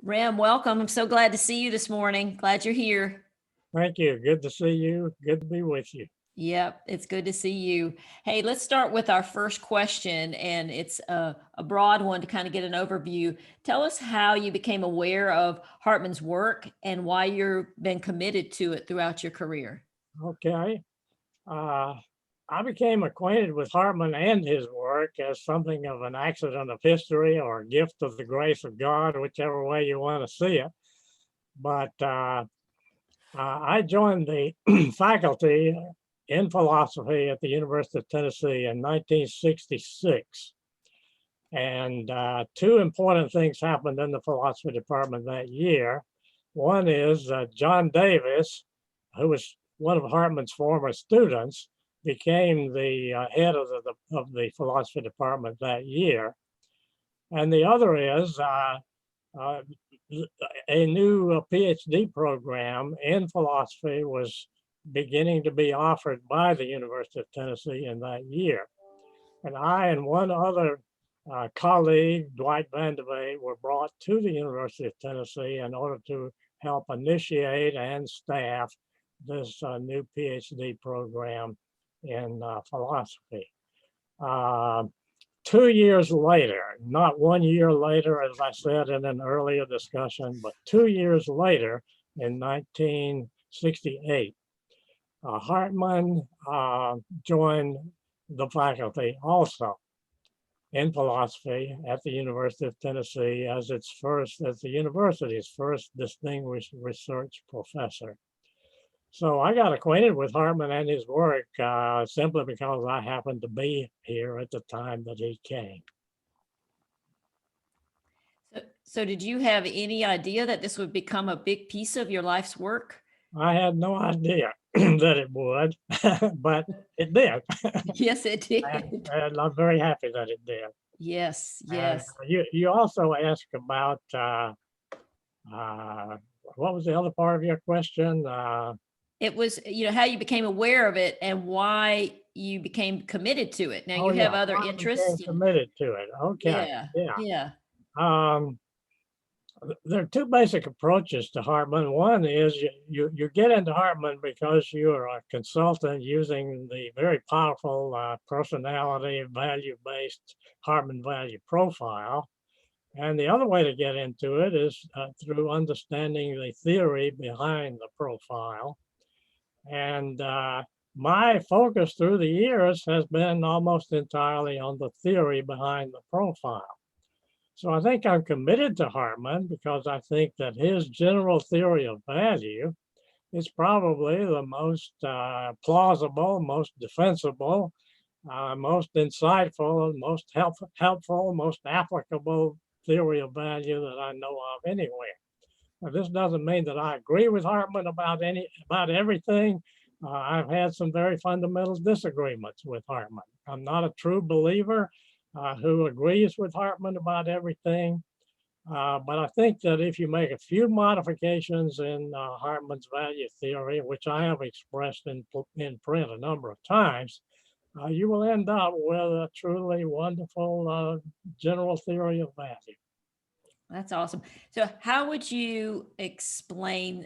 Rem, welcome. I'm so glad to see you this morning. Glad you're here. Thank you. Good to see you. Good to be with you. Yep, it's good to see you. Hey, let's start with our first question, and it's a broad one to kind of get an overview. Tell us how you became aware of Hartman's work and why you've been committed to it throughout your career. Okay. Uh, I became acquainted with Hartman and his work as something of an accident of history or a gift of the grace of God, whichever way you want to see it. But I joined the faculty in philosophy at the University of Tennessee in 1966. And two important things happened in the philosophy department that year. One is John Davis, who was one of Hartman's former students, became the head of the philosophy department that year. And the other is a new PhD program in philosophy was beginning to be offered by the University of Tennessee in that year. And I and one other colleague, Dwight Van de Vee, were brought to the University of Tennessee in order to help initiate and staff this new PhD program in philosophy. 2 years later, not 1 year later, as I said in an earlier discussion, but 2 years later in 1968, Hartman joined the faculty also in philosophy at the University of Tennessee as the university's first distinguished research professor. So I got acquainted with Hartman and his work simply because I happened to be here at the time that he came. So did you have any idea that this would become a big piece of your life's work? I had no idea that it would, but it did. Yes, it did. And I'm very happy that it did. Yes, And yes. you also asked about what was the other part of your question? It was, how you became aware of it and why you became committed to it. Now you have other I became interests. committed to it. Okay, Yeah. yeah. There are two basic approaches to Hartman. One is you get into Hartman because you're a consultant using the very powerful personality value-based Hartman value profile. And the other way to get into it is through understanding the theory behind the profile. And my focus through the years has been almost entirely on the theory behind the profile. So I think I'm committed to Hartman because I think that his general theory of value is probably the most plausible, most defensible, most insightful, most helpful, most applicable theory of value that I know of anywhere. Now, this doesn't mean that I agree with Hartman about everything. I've had some very fundamental disagreements with Hartman. I'm not a true believer who agrees with Hartman about everything. But I think that if you make a few modifications in Hartman's value theory, which I have expressed in print a number of times, you will end up with a truly wonderful general theory of value. That's awesome. So how would you explain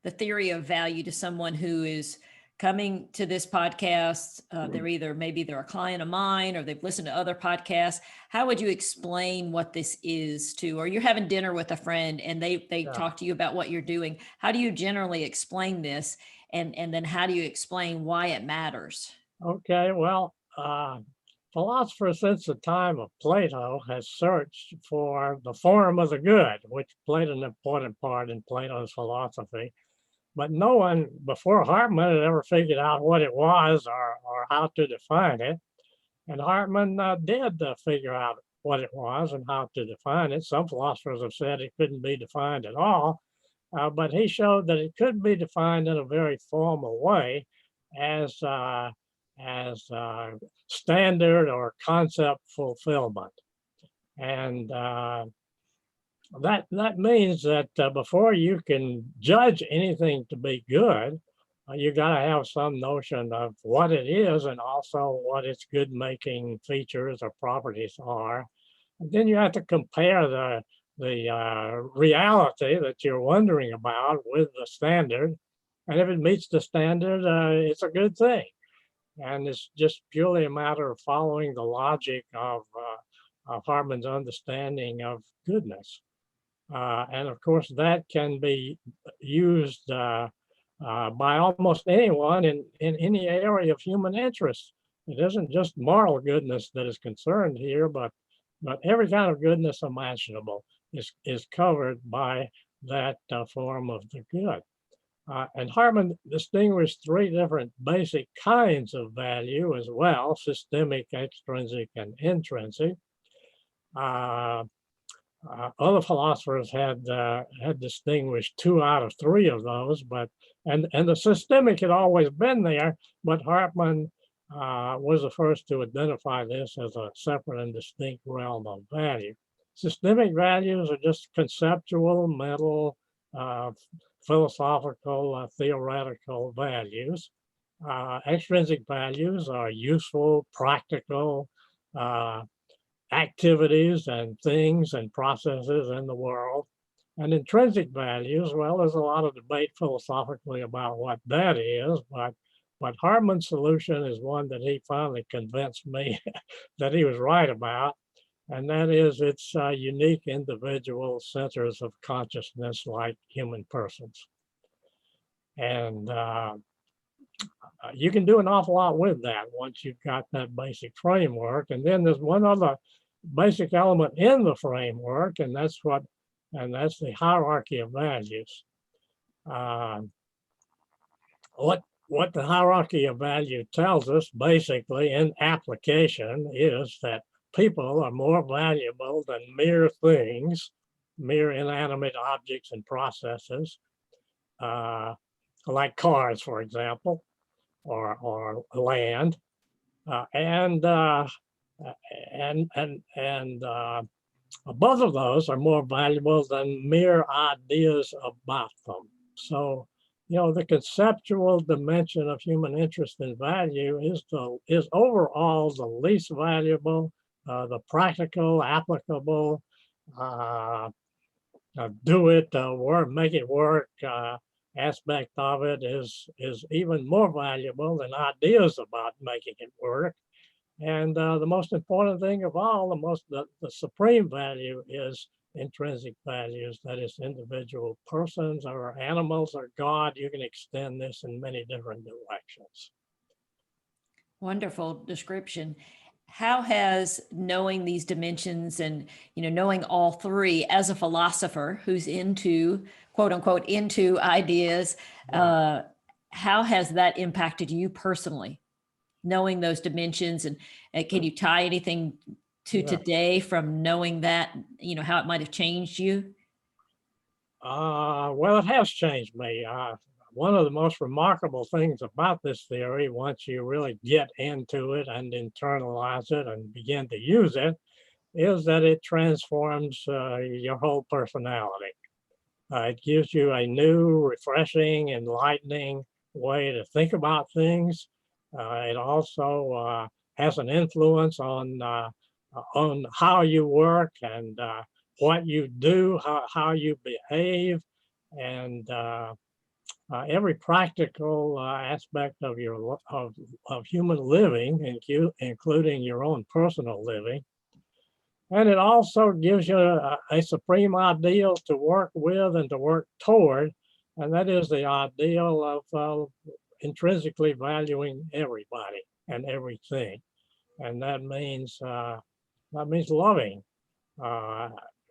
the theory of value to someone who is coming to this podcast? Maybe they're a client of mine or they've listened to other podcasts. How would you explain what this is to, or you're having dinner with a friend and they talk to you about what you're doing? How do you generally explain this? And then how do you explain why it matters? Okay, well, philosophers since the time of Plato has searched for the form of the good, which played an important part in Plato's philosophy. But no one before Hartman had ever figured out what it was or how to define it. And Hartman did figure out what it was and how to define it. Some philosophers have said it couldn't be defined at all, but he showed that it could be defined in a very formal way as standard or concept fulfillment. And that means that before you can judge anything to be good, you got to have some notion of what it is and also what its good making features or properties are. And then you have to compare reality that you're wondering about with the standard. And if it meets the standard, it's a good thing. And it's just purely a matter of following the logic of Hartman's understanding of goodness. And of course, that can be used by almost anyone in any area of human interest. It isn't just moral goodness that is concerned here, but every kind of goodness imaginable is covered by that form of the good. And Hartman distinguished three different basic kinds of value as well: systemic, extrinsic, and intrinsic. Other philosophers had distinguished 2 out of 3 of those, and the systemic had always been there, but Hartman was the first to identify this as a separate and distinct realm of value. Systemic values are just conceptual, mental, philosophical, theoretical values. Extrinsic values are useful, practical activities and things and processes in the world. And intrinsic values, well, there's a lot of debate philosophically about what that is, but Hartman's solution is one that he finally convinced me that he was right about, and that is it's unique individual centers of consciousness like human persons. And you can do an awful lot with that once you've got that basic framework. And then there's one other basic element in the framework, and that's the hierarchy of values. What the hierarchy of value tells us basically in application is that people are more valuable than mere things, mere inanimate objects and processes, like cars, for example, or land, and both of those are more valuable than mere ideas about them. So, the conceptual dimension of human interest and value is overall the least valuable. The practical, applicable, do it, work, make it work aspect of it is even more valuable than ideas about making it work. And the most important thing of all, the supreme value is intrinsic values, that is individual persons or animals or God. You can extend this in many different directions. Wonderful description. How has knowing these dimensions and, knowing all three as a philosopher who's into, quote unquote, into ideas, how has that impacted you personally? Knowing those dimensions, and can you tie anything to today from knowing that, how it might have changed you? Well, it has changed me. One of the most remarkable things about this theory, once you really get into it and internalize it and begin to use it, is that it transforms your whole personality. It gives you a new, refreshing, enlightening way to think about things. It also has an influence on how you work and what you do, how you behave, and every practical aspect of of human living, including your own personal living. And it also gives you a supreme ideal to work with and to work toward, and that is the ideal of intrinsically valuing everybody and everything, and that means loving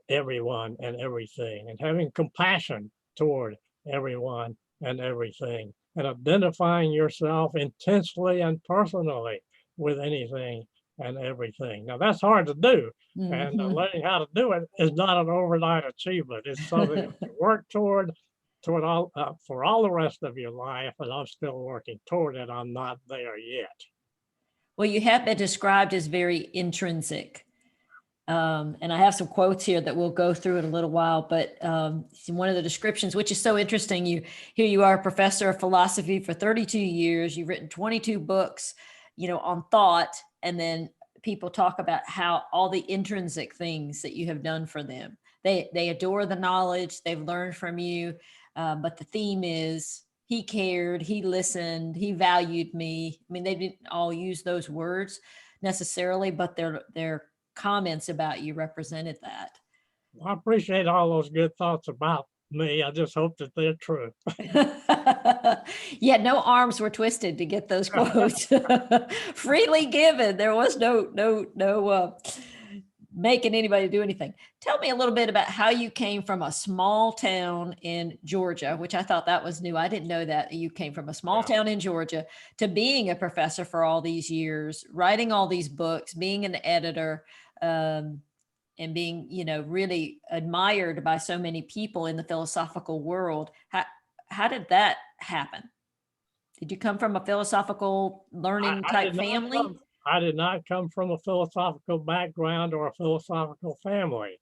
everyone and everything, and having compassion toward everyone and everything, and identifying yourself intensely and personally with anything and everything. Now that's hard to do, and learning how to do it is not an overnight achievement. It's something you work toward all for all the rest of your life, and I'm still working toward it. I'm not there yet. Well, you have been described as very intrinsic. And I have some quotes here that we'll go through in a little while, but one of the descriptions, which is so interesting, here you are, a professor of philosophy for 32 years, you've written 22 books, on thought, and then people talk about how all the intrinsic things that you have done for them. they adore the knowledge they've learned from you, but the theme is he cared, he listened, he valued me. I mean, they didn't all use those words necessarily, but their comments about you represented that. I appreciate all those good thoughts about me. I just hope that they're true. Yeah, no arms were twisted to get those quotes. Freely given. There was no making anybody do anything. Tell me a little bit about how you came from a small town in Georgia, which I thought that was new. I didn't know that you came from a small town in Georgia to being a professor for all these years, writing all these books, being an editor, and being, really admired by so many people in the philosophical world. How did that happen? Did you come from a philosophical learning type family? I did not come from a philosophical background or a philosophical family.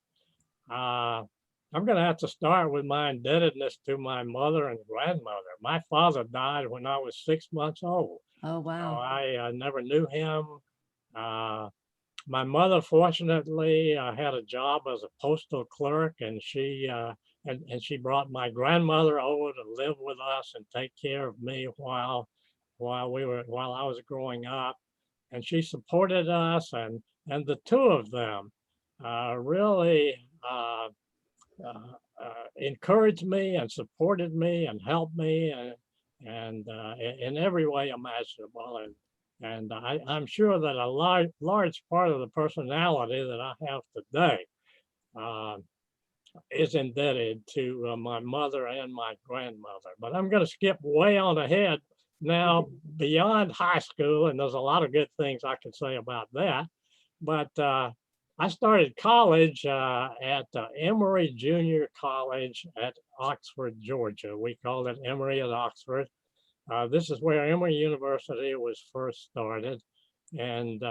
I'm going to have to start with my indebtedness to my mother and grandmother. My father died when I was 6 months old. Oh, So wow. I never knew him. My mother, fortunately, had a job as a postal clerk, and she brought my grandmother over to live with us and take care of me while I was growing up. And she supported us, and the two of them really encouraged me and supported me and helped me and in every way imaginable. And I'm sure that a large part of the personality that I have today is indebted to my mother and my grandmother. But I'm going to skip way on ahead now beyond high school, and there's a lot of good things I can say about that. But I started college at Emory Junior College at Oxford, Georgia. We called it Emory at Oxford. This is where Emory University was first started. And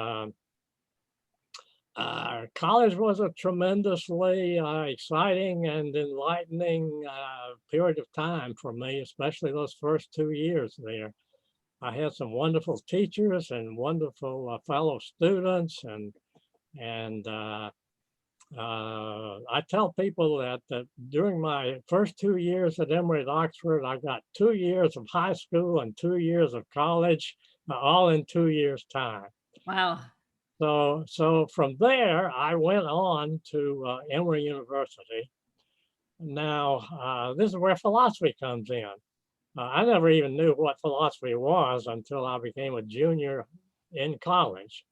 college was a tremendously exciting and enlightening period of time for me, especially those first 2 years there. I had some wonderful teachers and wonderful fellow students, and I tell people that during my first 2 years at Emory at Oxford, I got 2 years of high school and 2 years of college, all in 2 years' time. Wow. So from there, I went on to Emory University. Now, this is where philosophy comes in. I never even knew what philosophy was until I became a junior in college.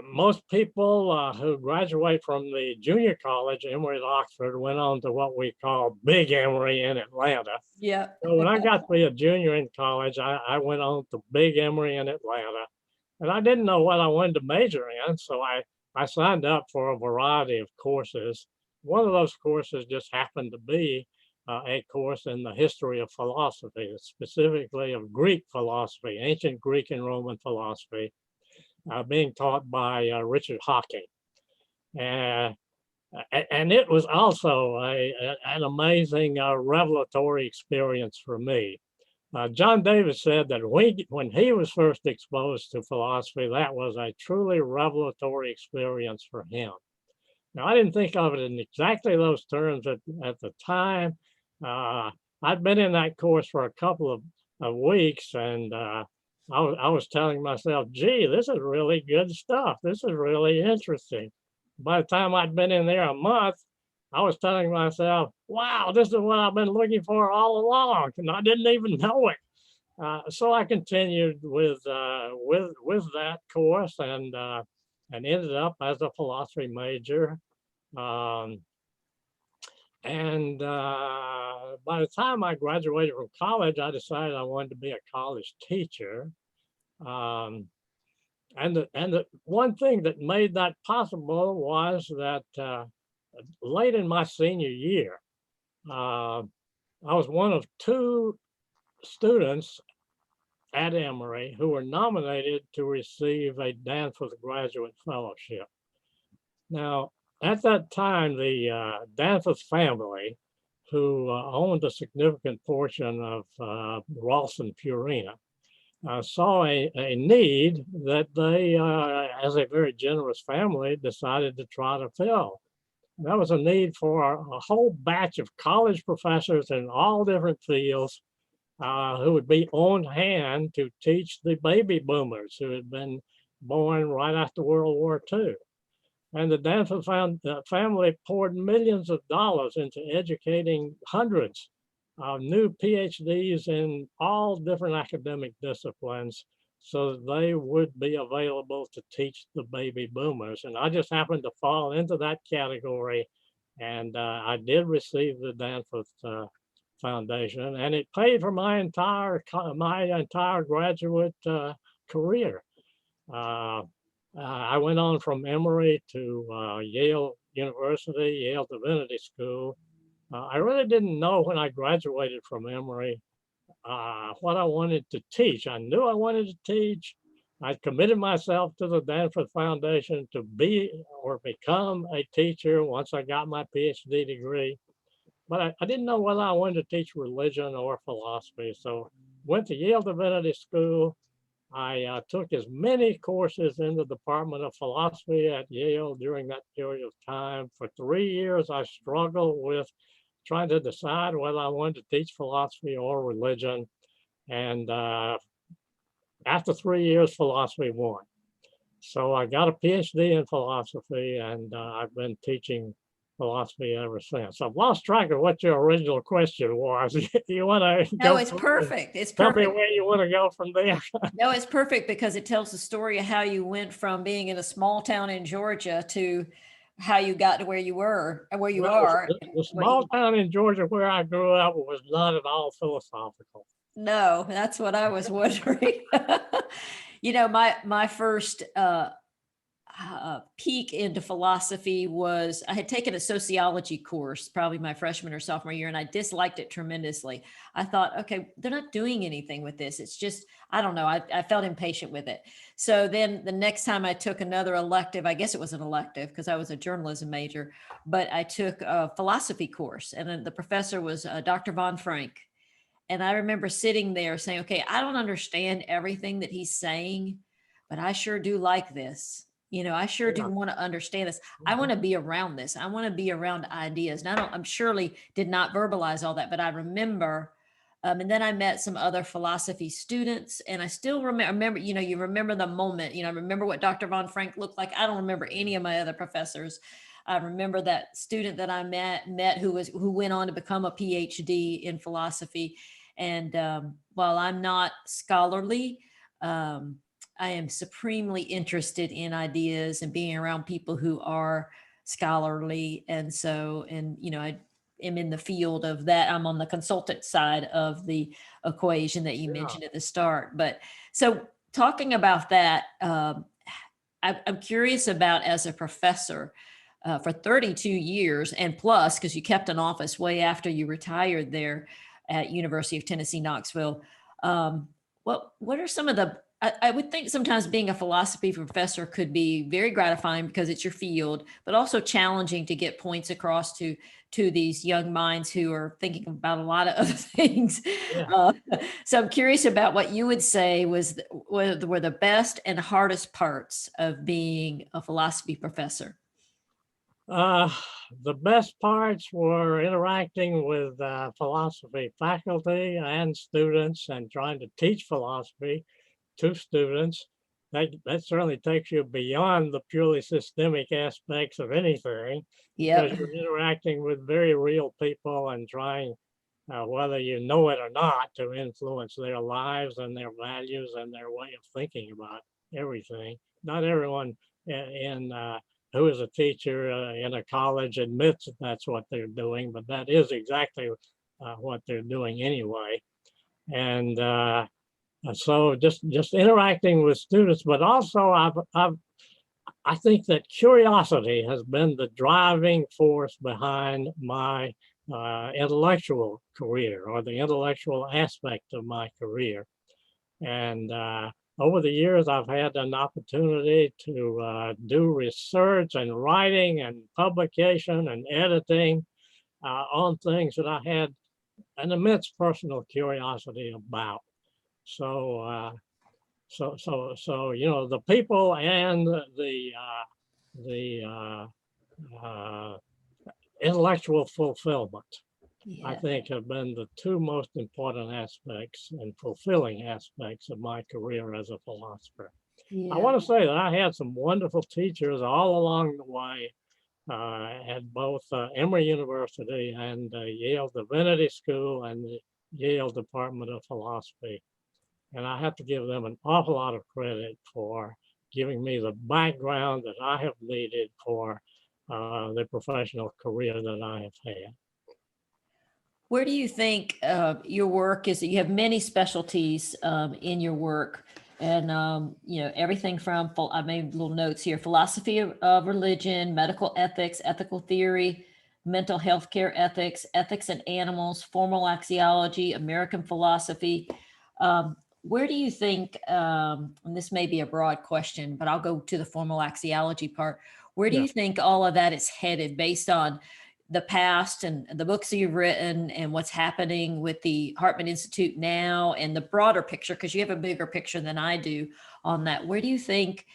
Most people who graduate from the junior college, Emory at Oxford, went on to what we call Big Emory in Atlanta. Yeah. So when I got to be a junior in college, I went on to Big Emory in Atlanta. And I didn't know what I wanted to major in, so I signed up for a variety of courses. One of those courses just happened to be a course in the history of philosophy, specifically of Greek philosophy, ancient Greek and Roman philosophy, being taught by Richard Hawking. And it was also an amazing revelatory experience for me. John Davis said that when he was first exposed to philosophy, that was a truly revelatory experience for him. Now, I didn't think of it in exactly those terms at the time. I'd been in that course for a couple of weeks, and I was telling myself, gee, this is really good stuff. This is really interesting. By the time I'd been in there a month, I was telling myself, wow, this is what I've been looking for all along, and I didn't even know it. So I continued with that course and ended up as a philosophy major. And by the time I graduated from college, I decided I wanted to be a college teacher. And the one thing that made that possible was that late in my senior year, I was one of 2 students at Emory who were nominated to receive a Danforth Graduate Fellowship. Now, at that time, the Danforth family, who owned a significant portion of Ralston Purina, saw a need that they, as a very generous family, decided to try to fill. That was a need for a whole batch of college professors in all different fields who would be on hand to teach the baby boomers who had been born right after World War II. And the Danforth family poured millions of dollars into educating hundreds of new PhDs in all different academic disciplines so that they would be available to teach the baby boomers. And I just happened to fall into that category. And I did receive the Danforth Foundation, and it paid for my entire graduate career. I went on from Emory to Yale University, Yale Divinity School. I really didn't know when I graduated from Emory what I wanted to teach. I knew I wanted to teach. I committed myself to the Danforth Foundation to be or become a teacher once I got my PhD degree. But I didn't know whether I wanted to teach religion or philosophy. So went to Yale Divinity School. I took as many courses in the Department of Philosophy at Yale during that period of time. For 3 years, I struggled with trying to decide whether I wanted to teach philosophy or religion. And after 3 years, philosophy won. So I got a PhD in philosophy, and I've been teaching philosophy ever since. I've lost track of what your original question was. You want to No, it's perfect. It's tell me perfect. where you want to go from there. No, it's perfect because it tells the story of how you went from being in a small town in Georgia to how you got to where you were and where you Well, are. the small town in Georgia where I grew up was not at all philosophical. No, that's what I was wondering. My first peek into philosophy was I had taken a sociology course, probably my freshman or sophomore year, and I disliked it tremendously. I thought, okay, they're not doing anything with this. It's just, I don't know. I felt impatient with it. So then the next time I took another elective, I guess it was an elective because I was a journalism major, but I took a philosophy course, and then the professor was Dr. Von Frank. And I remember sitting there saying, okay, I don't understand everything that he's saying, but I sure do like this. I sure do Yeah. want to understand this. I want to be around this. I want to be around ideas. And I'm surely did not verbalize all that, but I remember. And then I met some other philosophy students, and I still remember, you remember the moment, I remember what Dr. Von Frank looked like. I don't remember any of my other professors. I remember that student that I met who went on to become a PhD in philosophy. And while I'm not scholarly, I am supremely interested in ideas and being around people who are scholarly. And so, I am in the field of that. I'm on the consultant side of the equation that you mentioned at the start. But so talking about that, I'm curious about as a professor, for 32 years and plus, because you kept an office way after you retired there at University of Tennessee, Knoxville. What are some of I would think sometimes being a philosophy professor could be very gratifying because it's your field, but also challenging to get points across to these young minds who are thinking about a lot of other things. Yeah. So I'm curious about what you would say were the best and hardest parts of being a philosophy professor. Uh, the best parts were interacting with philosophy faculty and students and trying to teach philosophy to students. That certainly takes you beyond the purely systemic aspects of anything because Yep. you're interacting with very real people and trying, whether you know it or not, to influence their lives and their values and their way of thinking about everything. Not everyone in who is a teacher in a college admits that that's what they're doing, but that is exactly what they're doing anyway. And so just interacting with students, but also I think that curiosity has been the driving force behind my intellectual career or the intellectual aspect of my career. And over the years, I've had an opportunity to do research and writing and publication and editing on things that I had an immense personal curiosity about. So So, the people and the intellectual fulfillment, I Yeah. think, have been the two most important aspects and fulfilling aspects of my career as a philosopher. I Yeah. want to say that I had some wonderful teachers all along the way at both Emory University and Yale Divinity School and the Yale Department of Philosophy. And I have to give them an awful lot of credit for giving me the background that I have needed for the professional career that I have had. Where do you think your work is? You have many specialties in your work, and everything from I made little notes here: philosophy of religion, medical ethics, ethical theory, mental health care ethics, ethics in animals, formal axiology, American philosophy. Where do you think? And this may be a broad question, but I'll go to the formal axiology part. Where do Yeah. you think all of that is headed based on the past and the books that you've written and what's happening with the Hartman Institute now and the broader picture, because you have a bigger picture than I do on that. Where do you think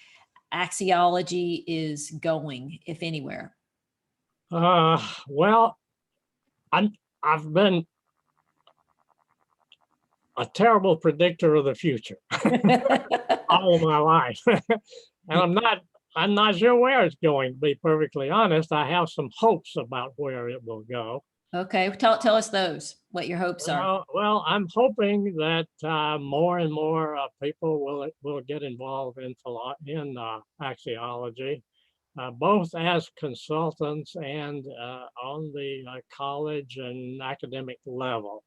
axiology is going, if anywhere? Well, I've been a terrible predictor of the future all of my life. And I'm not sure where it's going, to be perfectly honest. I have some hopes about where it will go. Okay, tell us those, what your hopes are. Well, I'm hoping that more and more people will get involved in axiology, both as consultants and on the college and academic level.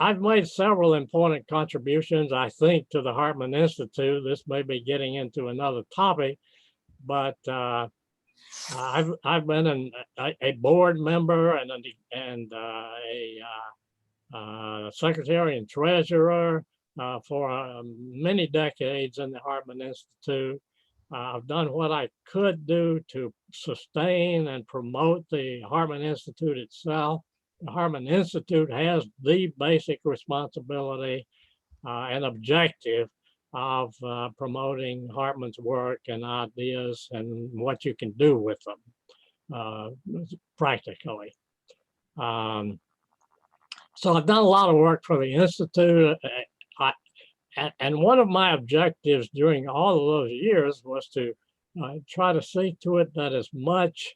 I've made several important contributions, I think, to the Hartman Institute. This may be getting into another topic, but I've been a board member and a secretary and treasurer for many decades in the Hartman Institute. I've done what I could do to sustain and promote the Hartman Institute itself. The Hartman Institute has the basic responsibility and objective of promoting Hartman's work and ideas and what you can do with them practically. So I've done a lot of work for the Institute. And one of my objectives during all of those years was to try to see to it that as much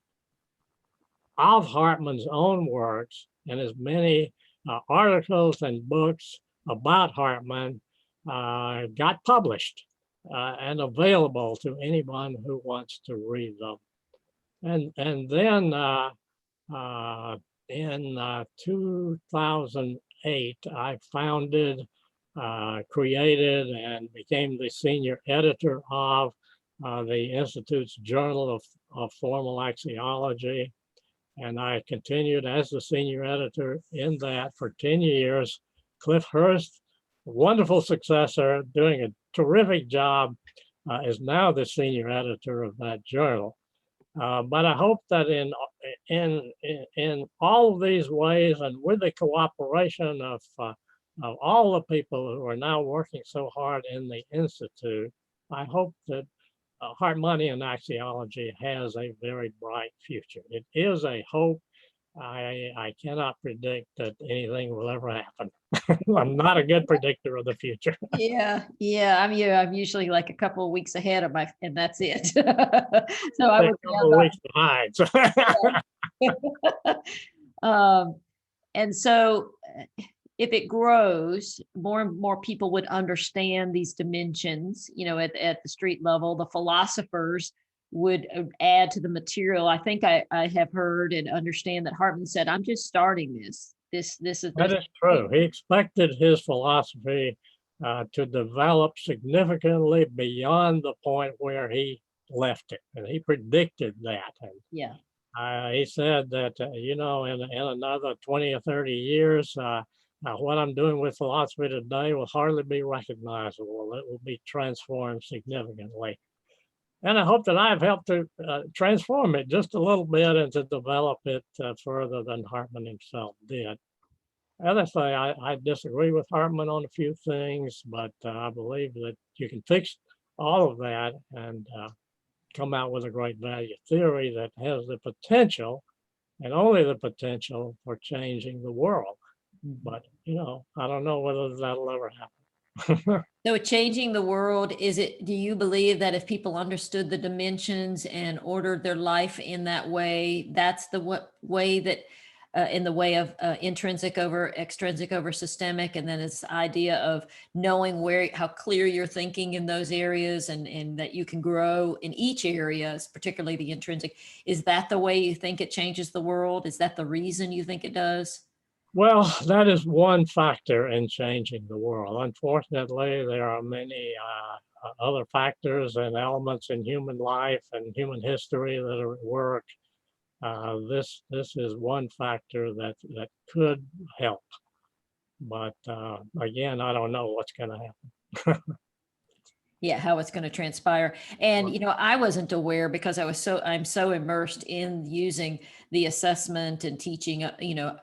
of Hartman's own works and as many articles and books about Hartman got published and available to anyone who wants to read them. And then in 2008, I founded, created, and became the senior editor of the Institute's Journal of Formal Axiology. And I continued as the senior editor in that for 10 years. Cliff Hurst, a wonderful successor, doing a terrific job, is now the senior editor of that journal. But I hope that in all of these ways and with the cooperation of all the people who are now working so hard in the Institute, I hope that Hartmanian axiology has a very bright future. It is a hope. I cannot predict that anything will ever happen. I'm not a good predictor of the future. Yeah. I'm usually like a couple of weeks ahead of and that's it. So I A would couple of weeks behind. And so if it grows, more and more people would understand these dimensions, at the street level. The philosophers would add to the material. I think I have heard and understand that Hartman said, I'm just starting this. That is true. He expected his philosophy to develop significantly beyond the point where he left it. And he predicted that. And yeah. He said that, in another 20 or 30 years, what I'm doing with philosophy today will hardly be recognizable. It will be transformed significantly. And I hope that I've helped to transform it just a little bit and to develop it further than Hartman himself did. As I say, I disagree with Hartman on a few things, but I believe that you can fix all of that and come out with a great value theory that has the potential and only the potential for changing the world. Mhm. But, I don't know whether that'll ever happen. So changing the world, do you believe that if people understood the dimensions and ordered their life in that way, that's the way that in the way of intrinsic over extrinsic over systemic, and then this idea of knowing how clear you're thinking in those areas and that you can grow in each area, particularly the intrinsic. Is that the way you think it changes the world? Is that the reason you think it does? Well, that is one factor in changing the world. Unfortunately, there are many other factors and elements in human life and human history that are at work. This is one factor that could help, but again, I don't know what's going to happen. Yeah, how it's going to transpire. And, Well, I wasn't aware because I'm so immersed in using the assessment and teaching,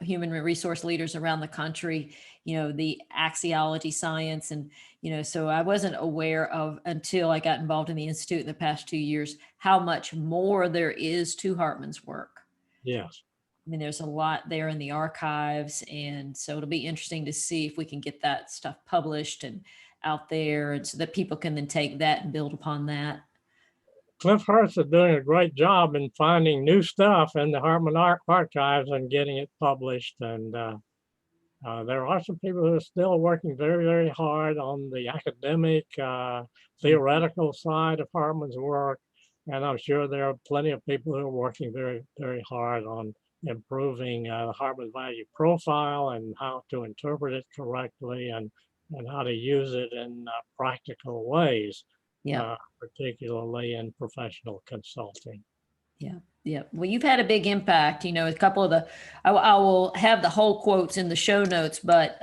human resource leaders around the country, the axiology science. And, so I wasn't aware of until I got involved in the Institute in the past 2 years, how much more there is to Hartman's work. yes. I mean, there's a lot there in the archives. And so it'll be interesting to see if we can get that stuff published and out there, and so that people can then take that and build upon that. Cliff Hurst is doing a great job in finding new stuff in the Hartman archives and getting it published. And there are some people who are still working very, very hard on the academic, theoretical side of Hartman's work. And I'm sure there are plenty of people who are working very, very hard on improving the Hartman value profile and how to interpret it correctly and how to use it in practical ways, Yeah. particularly in professional consulting. Yeah. Yeah. Well, you've had a big impact, a couple of I will have the whole quotes in the show notes, but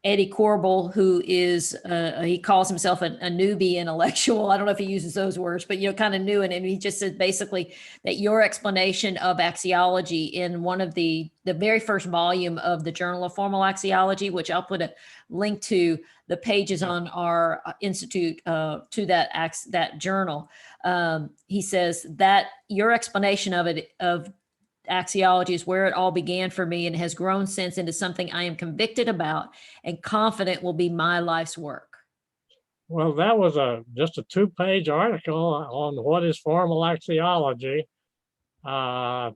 Eddie Corbel, who is, he calls himself a newbie intellectual. I don't know if he uses those words, but, kind of new. And he just said basically that your explanation of axiology in one of the very first volume of the Journal of Formal Axiology, which I'll put a link to the pages on our institute to that journal. He says that your explanation of axiology is where it all began for me and has grown since into something I am convicted about and confident will be my life's work. Well, that was just a 2-page article on what is formal axiology. Uh,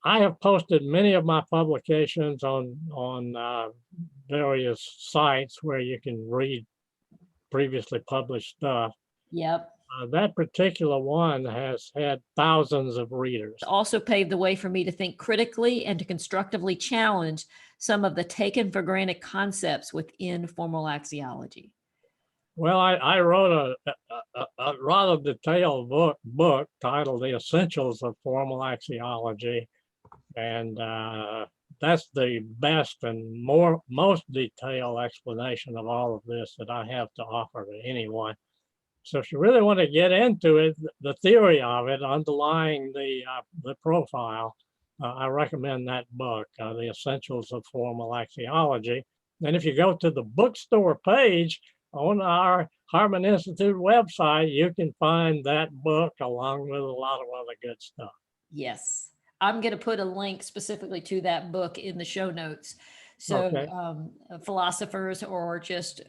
I have posted many of my publications on various sites where you can read previously published stuff. Yep. That particular one has had thousands of readers. Also paved the way for me to think critically and to constructively challenge some of the taken for granted concepts within formal axiology. Well, I wrote a rather detailed book titled The Essentials of Formal Axiology. And that's the best and most detailed explanation of all of this that I have to offer to anyone. So if you really want to get into it, the theory of it underlying the profile, I recommend that book, The Essentials of Formal Axiology. And if you go to the bookstore page on our Hartman Institute website, you can find that book along with a lot of other good stuff. Yes. I'm going to put a link specifically to that book in the show notes. So Okay. philosophers or just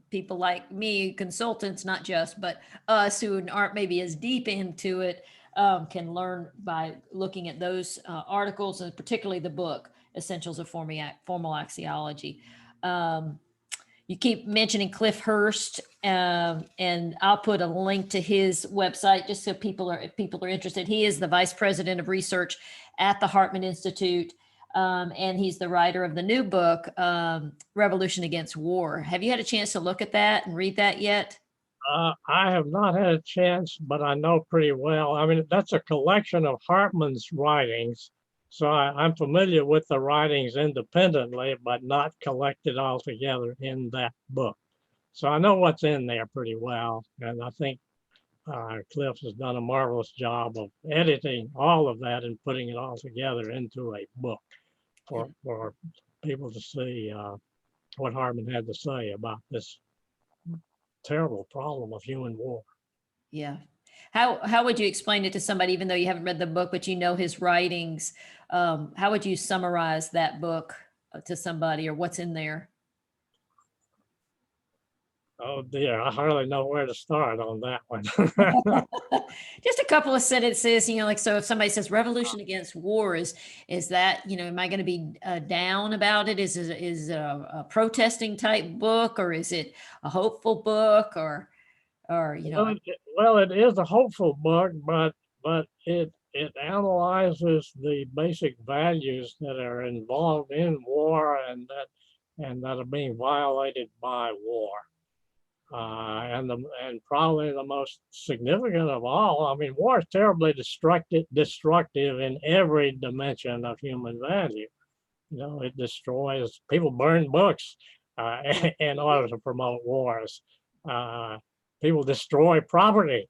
people like me, consultants, not just, but us who aren't maybe as deep into it, can learn by looking at those articles and particularly the book, Essentials of Formal Axiology. You keep mentioning Cliff Hurst, and I'll put a link to his website just so if people are interested. He is the vice president of research at the Hartman Institute, and he's the writer of the new book, Revolution Against War. Have you had a chance to look at that and read that yet? I have not had a chance, but I know pretty well. I mean, that's a collection of Hartman's writings. So I'm familiar with the writings independently, but not collected all together in that book. So I know what's in there pretty well. And I think Cliff has done a marvelous job of editing all of that and putting it all together into a book for people to see what Hartman had to say about this terrible problem of human war. Yeah. How would you explain it to somebody, even though you haven't read the book, but you know his writings? How would you summarize that book to somebody, or what's in there? Oh dear, I hardly know where to start on that one. Just a couple of sentences, like, so if somebody says revolution against war, is that, am I going to be down about it? Is it a protesting type book, or is it a hopeful book, or Well, it is a hopeful book, but it analyzes the basic values that are involved in war and that are being violated by war. And probably the most significant of all, I mean, war is terribly destructive in every dimension of human value. It destroys, people burn books in order to promote wars. People destroy property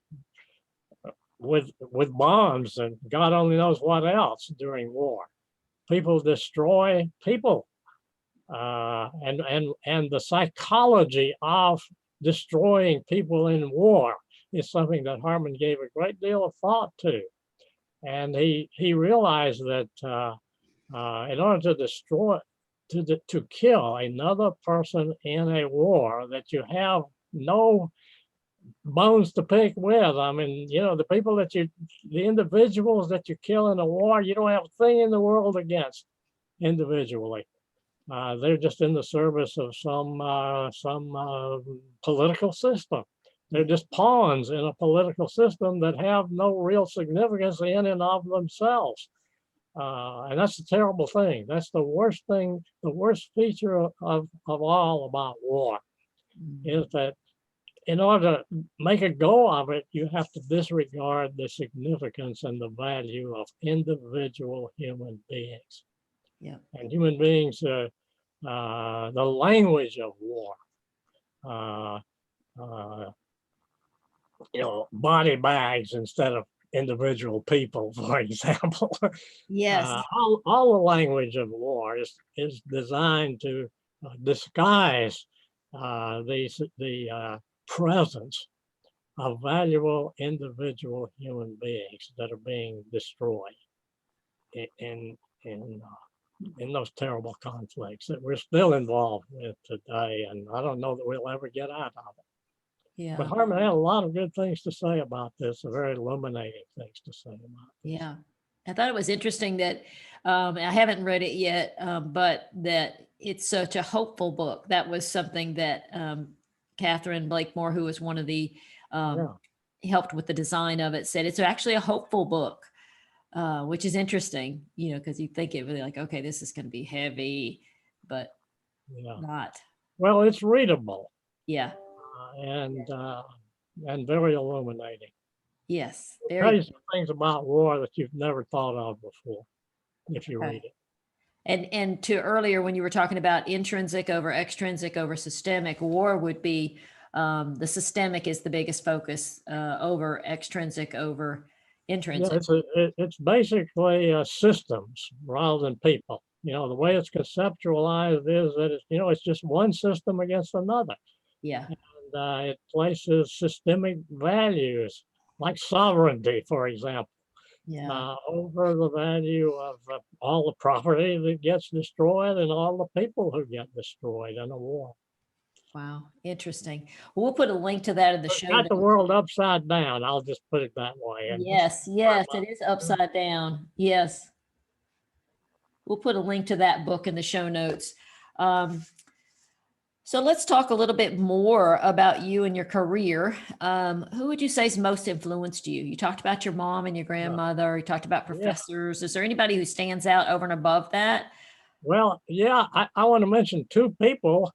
with bombs and God only knows what else during war. People destroy people, and the psychology of destroying people in war is something that Hartman gave a great deal of thought to, and he realized that in order to destroy, to kill another person in a war, that you have no bones to pick with. I mean, the people the individuals that you kill in a war, you don't have a thing in the world against individually. They're just in the service of some political system. They're just pawns in a political system that have no real significance in and of themselves. And that's a terrible thing. That's the worst thing, the worst feature of all about war, is that in order to make a go of it, you have to disregard the significance and the value of individual human beings. Yeah. And human beings, the language of war, body bags instead of individual people, for example. Yes. All the language of war is designed to disguise the presence of valuable individual human beings that are being destroyed in those terrible conflicts that we're still involved with today, and I don't know that we'll ever get out of it. Yeah. But Hartman had a lot of good things to say about this, very illuminating things to say about this. Yeah. I thought it was interesting that I haven't read it yet, but that it's such a hopeful book. That was something that Catherine Blakemore, who was one of the helped with the design of it, said it's actually a hopeful book, which is interesting, because you think it really like, okay, this is going to be heavy, but not. Well, it's readable. Yeah. And very illuminating. Yes. It tells you some things about war that you've never thought of before if you read it. And to earlier, when you were talking about intrinsic over extrinsic over systemic, war would be the systemic is the biggest focus over extrinsic over intrinsic. Yeah, it's basically systems rather than people. The way it's conceptualized is that it's just one system against another. Yeah. And it places systemic values like sovereignty, for example, over the value of all the property that gets destroyed and all the people who get destroyed in a war. Wow, interesting. Well, we'll put a link to that in the show notes. Got the world upside down. I'll just put it that way. And yes, it is upside down. Yes. We'll put a link to that book in the show notes. So let's talk a little bit more about you and your career. Who would you say has most influenced you? You talked about your mom and your grandmother. You talked about professors. Is there anybody who stands out over and above that? Well, yeah, I want to mention two people.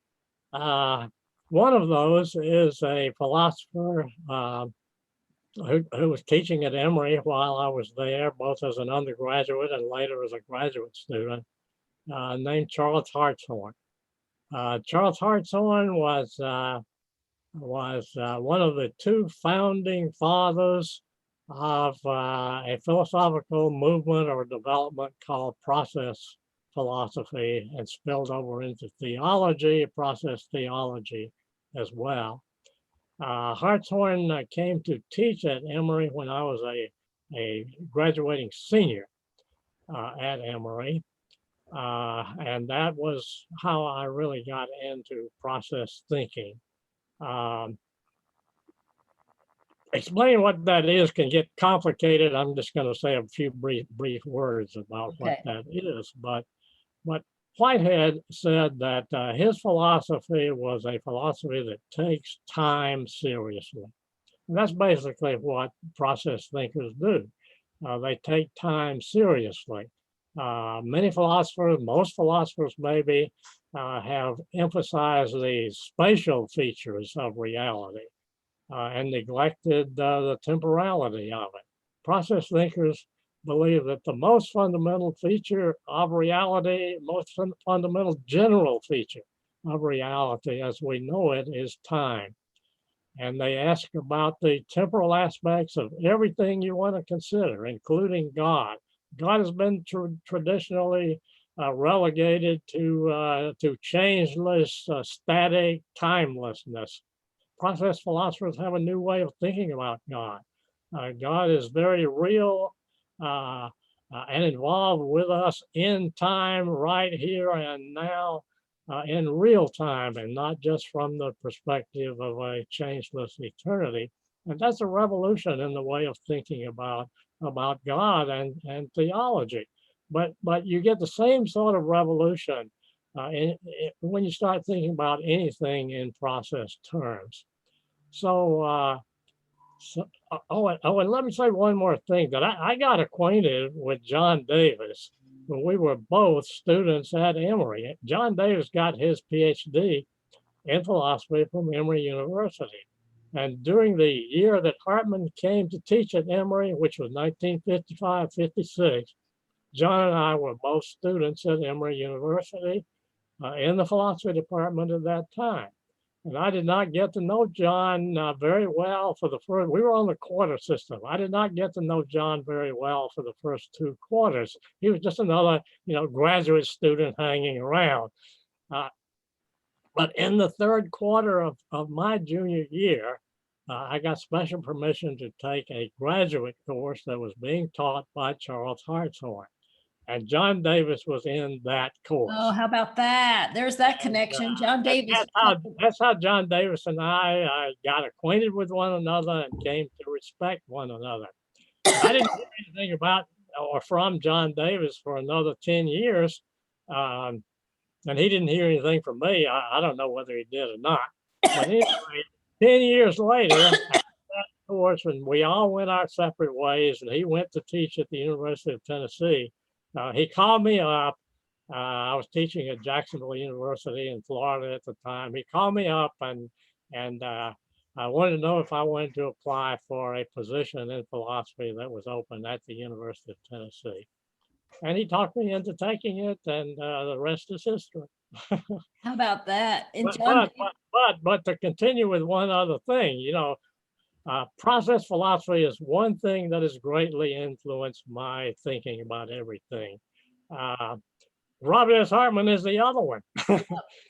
One of those is a philosopher who was teaching at Emory while I was there, both as an undergraduate and later as a graduate student, named Charles Hartman. Charles Hartman was one of the two founding fathers of a philosophical movement or development called process philosophy and spilled over into theology, process theology as well. Hartshorn came to teach at Emory when I was a graduating senior at Emory. And that was how I really got into process thinking. Explaining what that is can get complicated. I'm just going to say a few brief words about what that is. But Whitehead said that his philosophy was a philosophy that takes time seriously. And that's basically what process thinkers do. They take time seriously. Many philosophers, most philosophers maybe, have emphasized the spatial features of reality and neglected the temporality of it. Process thinkers believe that the most fundamental feature of reality, most fundamental general feature of reality as we know it is time. And they ask about the temporal aspects of everything you want to consider, including God. God has been traditionally relegated to changeless, static timelessness. Process philosophers have a new way of thinking about God. God is very real and involved with us in time, right here and now, in real time, and not just from the perspective of a changeless eternity. And that's a revolution in the way of thinking about God and theology. But you get the same sort of revolution when you start thinking about anything in process terms. And let me say one more thing, that I got acquainted with John Davis when we were both students at Emory. John Davis got his PhD in philosophy from Emory University. And during the year that Hartman came to teach at Emory, which was 1955-56, John and I were both students at Emory University in the philosophy department at that time. And I did not get to know John very well for the first, we were on the quarter system. I did not get to know John very well for the first 2 quarters. He was just another, graduate student hanging around. But in the 3rd quarter of my junior year, I got special permission to take a graduate course that was being taught by Charles Hartshorn. And John Davis was in that course. Oh, how about that? There's that connection. John Davis. That's how John Davis and I got acquainted with one another and came to respect one another. I didn't hear anything about or from John Davis for another 10 years. And he didn't hear anything from me. I don't know whether he did or not. But anyway, 10 years later, after that course, when we all went our separate ways and he went to teach at the University of Tennessee, he called me up. I was teaching at Jacksonville University in Florida at the time. He called me up and I wanted to know if I wanted to apply for a position in philosophy that was open at the University of Tennessee. And he talked me into taking it, and the rest is history. How about that? And but to continue with one other thing, process philosophy is one thing that has greatly influenced my thinking about everything. Robert S. Hartman is the other one.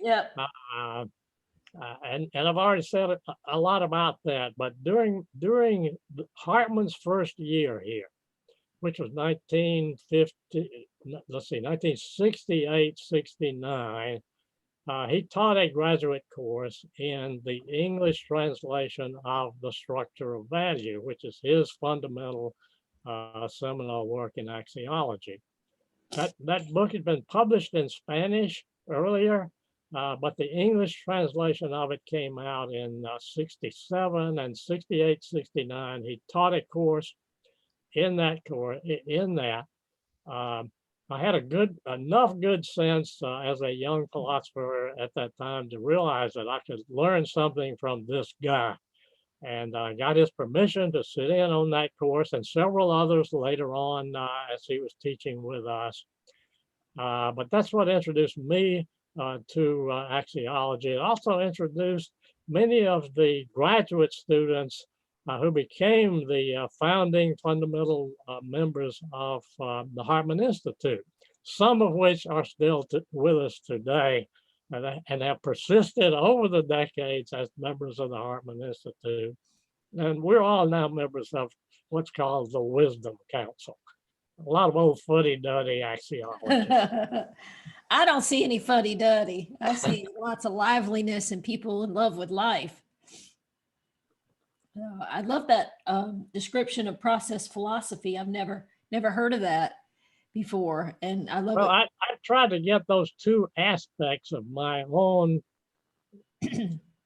Yeah. And I've already said a lot about that, but during Hartman's first year here, which was 1968-69, he taught a graduate course in the English translation of The Structure of Value, which is his fundamental seminal work in axiology. That book had been published in Spanish earlier, but the English translation of it came out in 67 and 68-69. He taught a course in that course. I had enough good sense as a young philosopher at that time to realize that I could learn something from this guy. And I got his permission to sit in on that course and several others later on as he was teaching with us. But that's what introduced me to axiology. It also introduced many of the graduate students who became the founding fundamental members of the Hartman Institute. some of which are still with us today and have persisted over the decades as members of the Hartman Institute. And we're all now members of what's called the Wisdom Council. A lot of old fuddy-duddy axiologists. I don't see any fuddy-duddy. I see lots of liveliness and people in love with life. I love that description of process philosophy. I've never heard of that before, and I love Well, it. I tried to get those two aspects of my own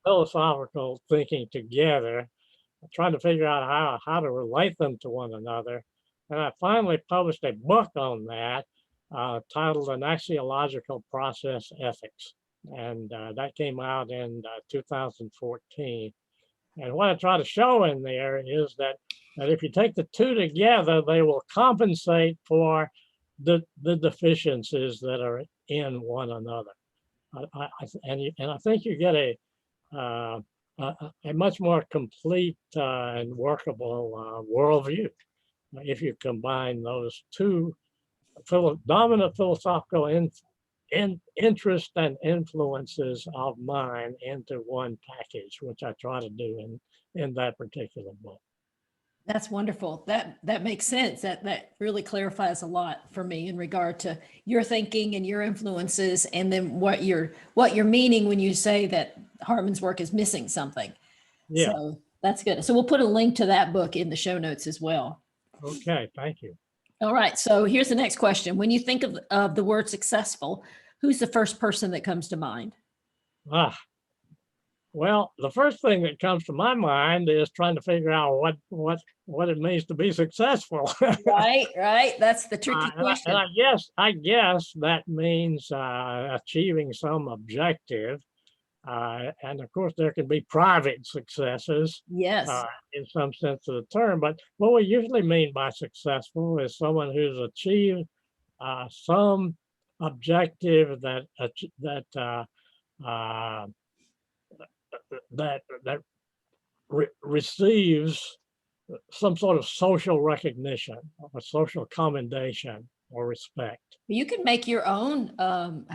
philosophical thinking together, trying to figure out how to relate them to one another. And I finally published a book on that titled An Axiological Process Ethics. And that came out in 2014. And what I try to show in there is that if you take the two together, they will compensate for the deficiencies that are in one another. And I think you get a much more complete and workable worldview if you combine those two dominant philosophical interest and influences of mine into one package, which I try to do in that particular book. That's wonderful. That makes sense. That really clarifies a lot for me in regard to your thinking and your influences, and then what you're meaning when you say that Hartman's work is missing something. Yeah. So that's good. So we'll put a link to that book in the show notes as well. Okay, thank you. All right. So here's the next question. When you think of the word successful, who's the first person that comes to mind? Well, the first thing that comes to my mind is trying to figure out what it means to be successful. Right. That's the tricky question. And I guess that means achieving some objective. And of course, there can be private successes. Yes. In some sense of the term. But what we usually mean by successful is someone who's achieved some objective that receives some sort of social recognition or social commendation or respect. You can make your own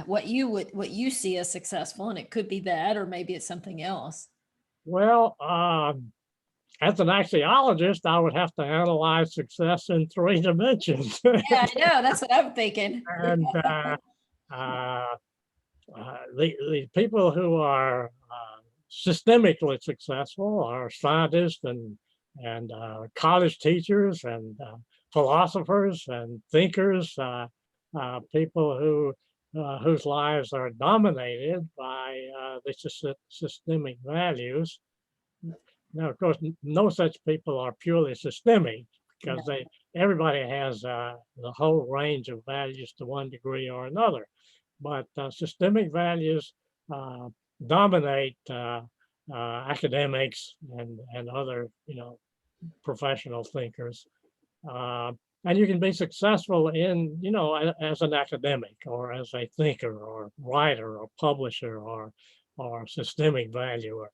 what you see as successful, and it could be that, or maybe it's something else. Well, as an axiologist, I would have to analyze success in 3 dimensions. Yeah, I know. That's what I'm thinking. And the people who are systemically successful are scientists and college teachers and philosophers and thinkers, people whose lives are dominated by the systemic values. Now, of course, no such people are purely systemic, because everybody has the whole range of values to one degree or another. But systemic values dominate academics and other, professional thinkers. And you can be successful in, as an academic or as a thinker or writer or publisher or systemic valuer.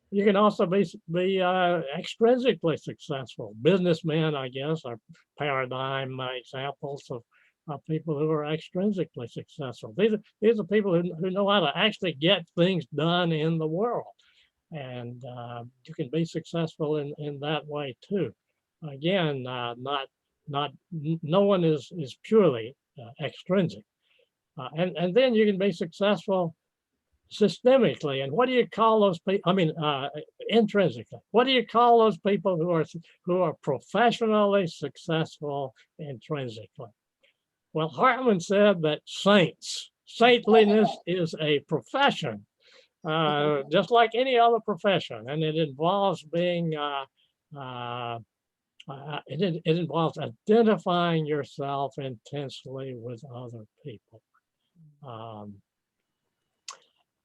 You can also be extrinsically successful. Businessmen, I guess, are paradigm examples of people who are extrinsically successful. These are people who know how to actually get things done in the world. And you can be successful in that way too. Again, no one is purely extrinsic. And then you can be successful systemically. And what do you call those people? I mean, intrinsically. What do you call those people who are professionally successful intrinsically? Well, Hartman said that saintliness is a profession, just like any other profession, and it involves being it involves identifying yourself intensely with other people.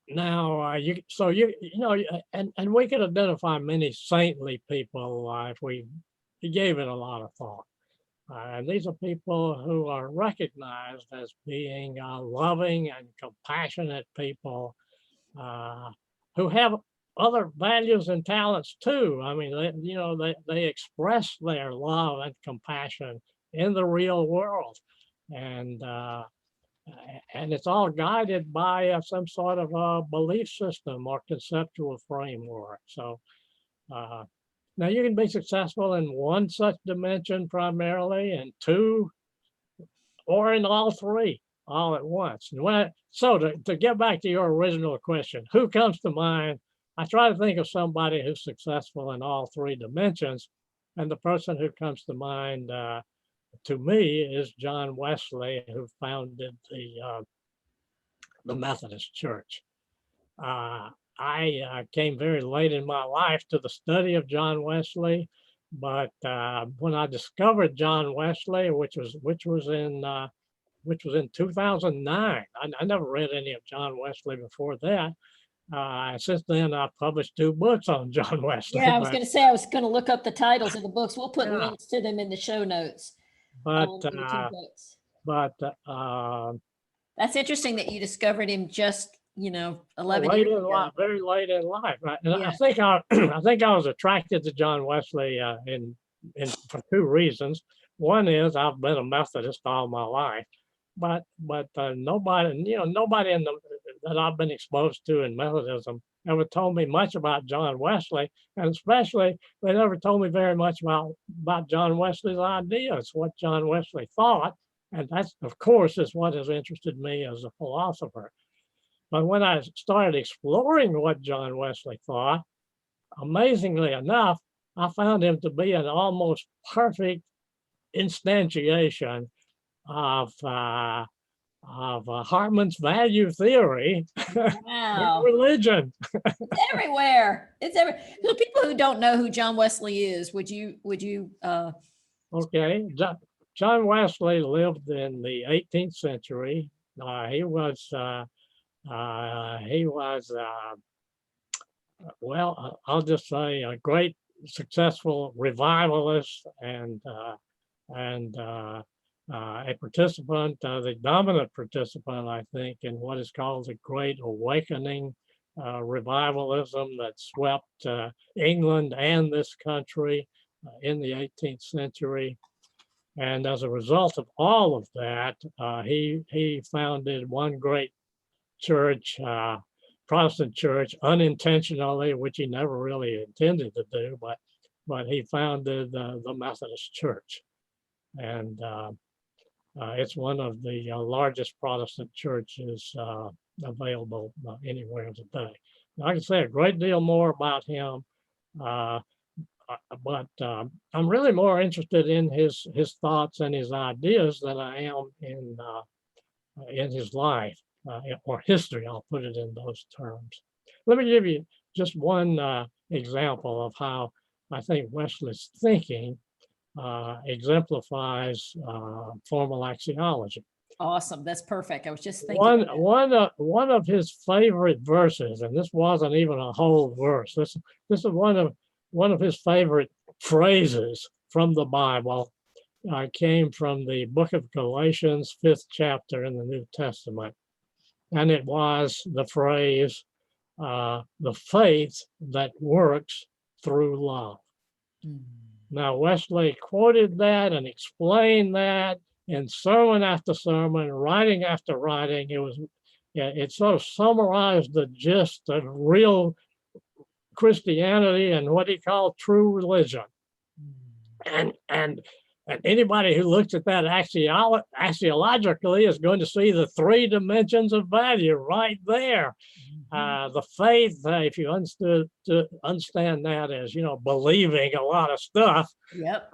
Now, and we could identify many saintly people if we gave it a lot of thought. And these are people who are recognized as being loving and compassionate people who have other values and talents too. I mean, they express their love and compassion in the real world. and it's all guided by some sort of a belief system or conceptual framework. So now you can be successful in one such dimension primarily, and two, or in all three all at once. So to get back to your original question, who comes to mind? I try to think of somebody who's successful in all three dimensions, and the person who comes to mind to me is John Wesley, who founded the Methodist Church. I came very late in my life to the study of John Wesley, but when I discovered John Wesley, which was in 2009, I never read any of John Wesley before that. Since then, I've published 2 books on John Wesley. Yeah, I was going to say, I was going to look up the titles of the books. We'll put Yeah. links to them in the show notes. But for the 2 books. That's interesting that you discovered him just, 11 late years in ago. life, very late in life. Right? And Yeah. I think I was attracted to John Wesley in for 2 reasons. One is I've been a Methodist all my life, but nobody that I've been exposed to in Methodism ever told me much about John Wesley, and especially they never told me very much about John Wesley's ideas, what John Wesley thought, and that's, of course, is what has interested me as a philosopher. But when I started exploring what John Wesley thought, amazingly enough, I found him to be an almost perfect instantiation of Hartman's value theory. Wow. Religion. It's everywhere. It's everywhere. The people who don't know who John Wesley is, would you Okay. John Wesley lived in the 18th century. He was well, I'll just say a great successful revivalist and a participant, the dominant participant, I think, in what is called the Great Awakening revivalism that swept England and this country in the 18th century. And as a result of all of that, he founded one great church, Protestant church, unintentionally, which he never really intended to do, but he founded the Methodist Church. And it's one of the largest Protestant churches available anywhere today. Now, I can say a great deal more about him, but I'm really more interested in his thoughts and his ideas than I am in his life or history. I'll put it in those terms. Let me give you just one example of how I think Wesley's thinking exemplifies formal axiology. Awesome. That's perfect. I was just thinking. One of his favorite verses, and this wasn't even a whole verse. This is one of his favorite phrases from the Bible. Came from the book of Galatians, 5th chapter in the New Testament, and it was the phrase, "the faith that works through love." Now, Wesley quoted that and explained that in sermon after sermon, writing after writing. It sort of summarized the gist of real Christianity and what he called true religion. And anybody who looks at that axiologically is going to see the 3 dimensions of value right there. The faith, if you understand that as, believing a lot of stuff, Yep.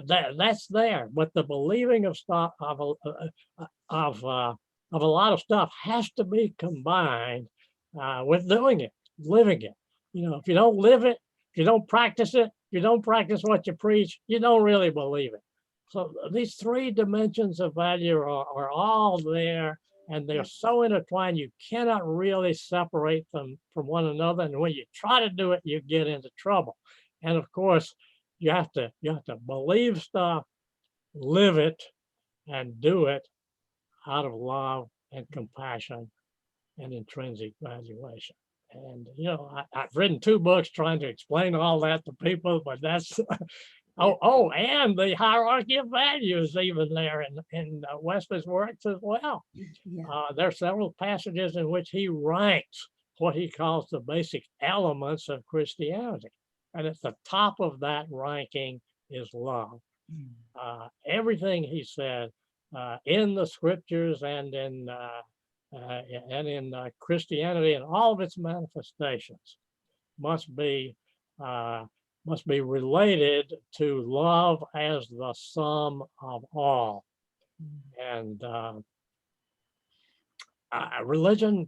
That's there. But the believing of stuff of a lot of stuff has to be combined with doing it, living it. If you don't live it, if you don't practice it, if you don't practice what you preach, you don't really believe it. So these 3 dimensions of value are all there, and they're so intertwined, you cannot really separate them from one another. And when you try to do it, you get into trouble. And of course, you have to believe stuff, live it, and do it out of love and compassion and intrinsic valuation. And I've written 2 books trying to explain all that to people, but that's And the hierarchy of values even there in Wesley's works as well. There are several passages in which he ranks what he calls the basic elements of Christianity. And at the top of that ranking is love. Everything he said in the scriptures and in Christianity and all of its manifestations must be related to love as the sum of all. And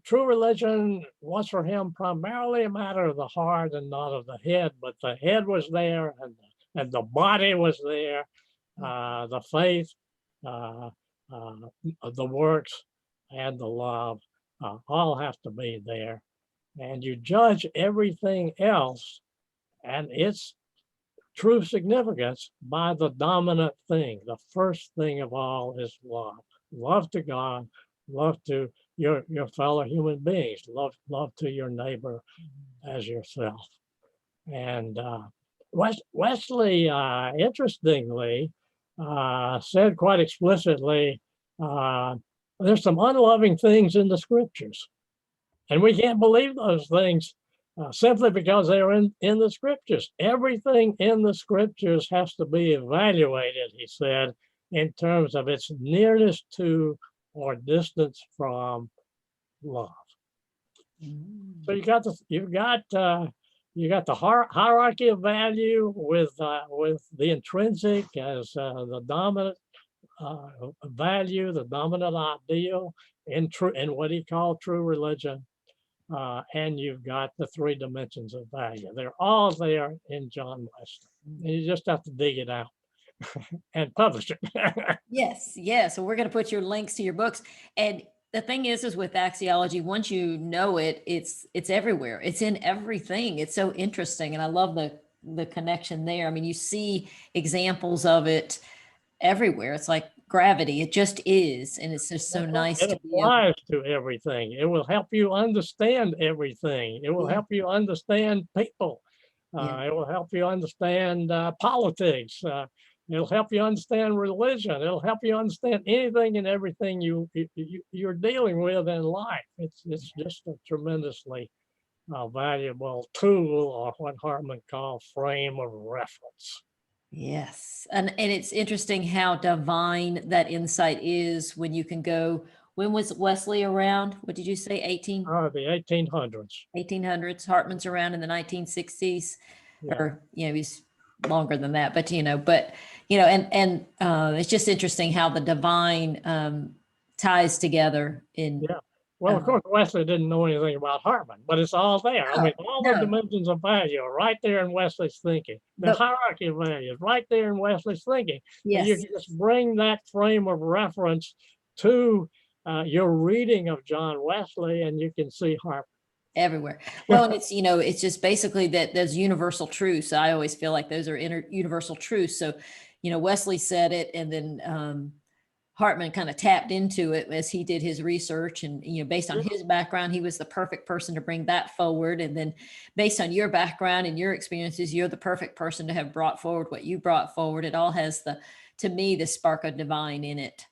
true religion was for him primarily a matter of the heart and not of the head, but the head was there and the body was there, the faith, the works, and the love all have to be there. And you judge everything else and its true significance by the dominant thing. The first thing of all is love. Love to God, love to your fellow human beings, love to your neighbor as yourself. And Wesley, interestingly, said quite explicitly, there's some unloving things in the scriptures. And we can't believe those things simply because they're in the scriptures. Everything in the scriptures has to be evaluated, he said, in terms of its nearness to or distance from love. So you got the hierarchy of value with the intrinsic as the dominant value, the dominant ideal in what he called true religion. And you've got the three dimensions of value. They're all there in John Wesley. And you just have to dig it out and publish it. Yes. So we're going to put your links to your books. And the thing is with axiology, once you know it, it's everywhere. It's in everything. It's so interesting. And I love the connection there. I mean, you see examples of it everywhere. It's like gravity. It just is. And it's just so nice to be applies to everything. It will help you understand everything. It will help you understand people. It will help you understand politics. It'll help you understand religion. It'll help you understand anything and everything you're dealing with in life. It's just a tremendously valuable tool, or what Hartman called frame of reference. Yes. And it's interesting how divine that insight is when you can go. When was Wesley around? What did you say? The 1800s. 1800s. Hartman's around in the 1960s. Or, he's longer than that, but, and it's just interesting how the divine ties together in. Well, of course, Wesley didn't know anything about Hartman, but it's all there. I mean, all the dimensions of value are right there in Wesley's thinking. The hierarchy of value is right there in Wesley's thinking. And you can just bring that frame of reference to your reading of John Wesley, and you can see Hartman everywhere. Well, and it's, it's just basically that there's universal truths. I always feel like those are universal truths. So, Wesley said it, and then Hartman kind of tapped into it as he did his research, and based on his background, he was the perfect person to bring that forward. And then based on your background and your experiences, you're the perfect person to have brought forward what you brought forward. It all has to me, the spark of divine in it,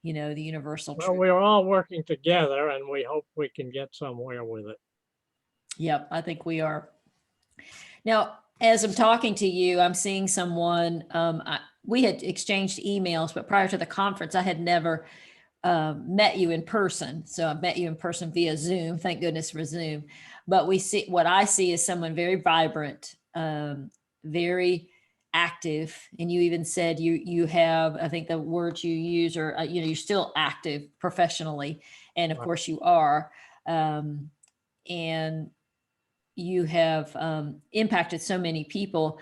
the universal truth. Well, we're all working together, and we hope we can get somewhere with it. Yep, I think we are. Now, as I'm talking to you, I'm seeing someone, we had exchanged emails, but prior to the conference, I had never met you in person. So I've met you in person via Zoom. Thank goodness for Zoom. But what I see is someone very vibrant, very active. And you even said you have, I think the words you use are, you're still active professionally. And of course you are. And you have impacted so many people,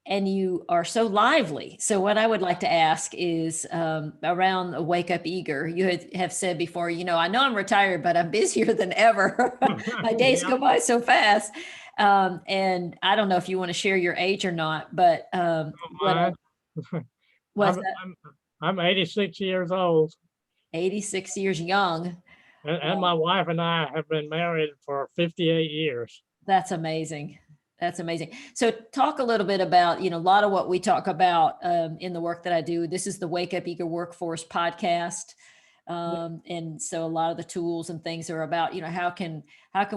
and you are so lively. So what I would like to ask is around Wake Up Eager, you have said before, I know I'm retired, but I'm busier than ever. My days go by so fast. And I don't know if you want to share your age or not, but I'm 86 years old. 86 years young. And my wife and I have been married for 58 years. That's amazing. That's amazing. So talk a little bit about, a lot of what we talk about in the work that I do. This is the Wake Up Eager Workforce podcast. And so a lot of the tools and things are about, how can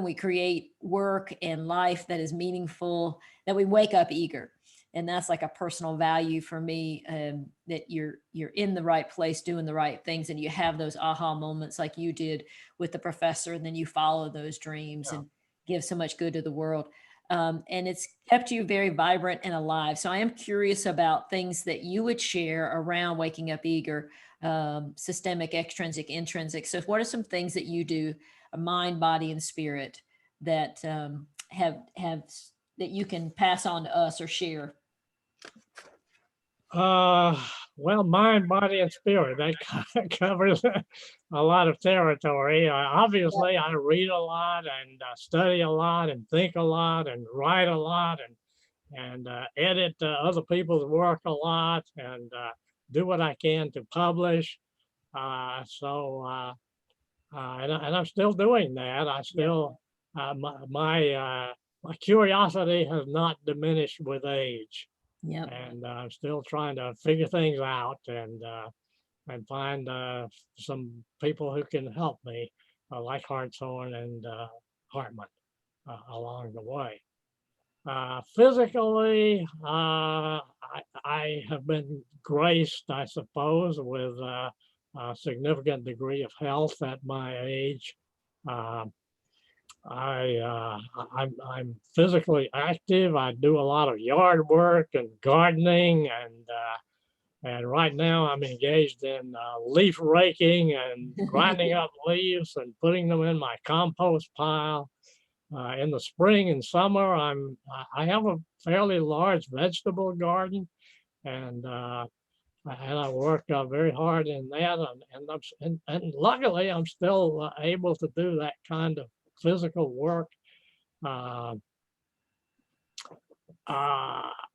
we create work and life that is meaningful, that we wake up eager. And that's like a personal value for me, that you're in the right place, doing the right things, and you have those aha moments like you did with the professor, and then you follow those dreams and give so much good to the world. And it's kept you very vibrant and alive. So I am curious about things that you would share around waking up eager, systemic, extrinsic, intrinsic. So what are some things that you do, mind, body, and spirit, that have that you can pass on to us or share? Well, mind, body, and spirit, that covers a lot of territory. Obviously, I read a lot and study a lot and think a lot and write a lot and edit other people's work a lot and do what I can to publish. And I'm still doing that. I still, my curiosity has not diminished with age. Yep. And I'm still trying to figure things out and find some people who can help me, like Hartshorn and Hartman, along the way. Physically, I have been graced, I suppose, with a significant degree of health at my age. I'm physically active. I do a lot of yard work and gardening, and right now I'm engaged in leaf raking and grinding up leaves and putting them in my compost pile. In the spring and summer, I have a fairly large vegetable garden, and I work very hard in that, and luckily I'm still able to do that kind of physical work. One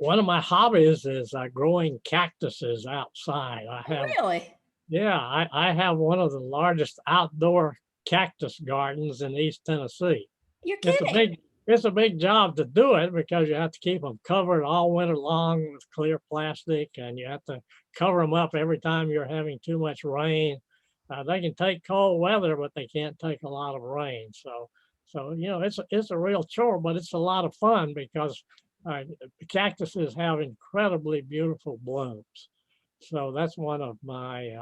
of my hobbies is growing cactuses outside. Really? Yeah, I have one of the largest outdoor cactus gardens in East Tennessee. You're kidding. It's a big job to do it because you have to keep them covered all winter long with clear plastic, and you have to cover them up every time you're having too much rain. They can take cold weather, but they can't take a lot of rain. So it's a real chore, but it's a lot of fun because cactuses have incredibly beautiful blooms. So that's one of my